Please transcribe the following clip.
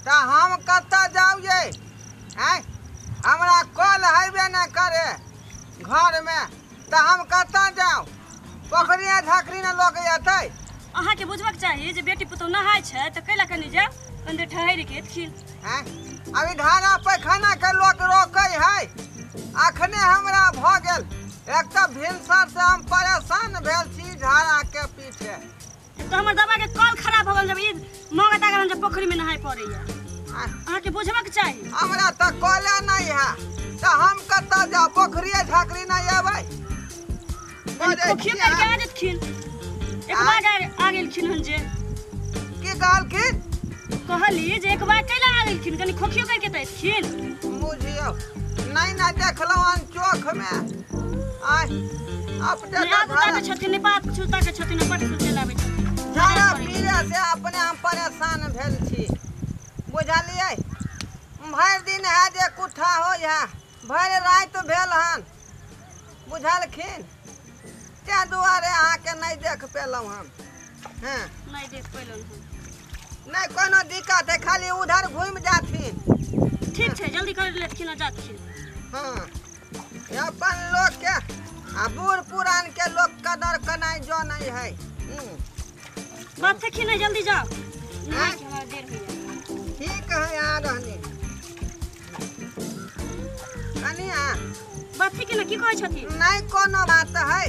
तो हम कत्ता जाऊ ये हैं? हमरा कल हेबे न करे घर में तो हम कत्ता जाऊ? पोखरिया झाकरी न लोग अतै। अहाँ के बुझबाक चाहिए जे बेटी पुतौ नहाय छै त कैला कनी जा अंदर ठहर के खिल हैं? अभी धारा पैखाना के लोग रोकै है। अखने हमरा भ गेल एक तो भिनसर से हम परेशान भेल छी झाड़ा के पीछे। तो हमर दबा के कल खराब हो गेल जब ई मौका तागन जब पोखरी में नहाय पड़ै है। अहाँ के बुझबाक चाहिए। हमरा त कले नहीं है तो हम कत्ता जा? पोखरिया झाकरी नहीं आबै। पोखरिया करके आ जतखिन एक बार आ गेलखिन हन जे की कहलखिन? कहली जे एक बार कैला आ गेलखिन कनी खोखियो करके त एतखिन। बुझियो नहीं ना देखलौ अन चोख में। आय अपने के छथिन नेपाल छूता के छथिन पट चल आबै छथिन। झाड़ा पीरे से अपने हम परेशान भेल छी बुझलियै। भर दिन है जे कुठा हो है भर रात भेल हन बुझलखिन। ते दुआरे अहाँ के नहीं देख पेलौ हम। हैं नहीं देख पेलौ हम। नहीं कोनो दिक्कत है खाली उधर घूम जाथिन। ठीक है जल्दी कर लेथिन आ जाथिन। हाँ अपन लोग के आ बूढ़ पुरान के लोग कदर कनाई जो नहीं है। बात देखी नहीं जल्दी जाओ नहीं कि हमारा देर हो जाए। ठीक है आ रहनी कनिया बात देखी ना की कहै छथिन। नहीं कोनो बात है।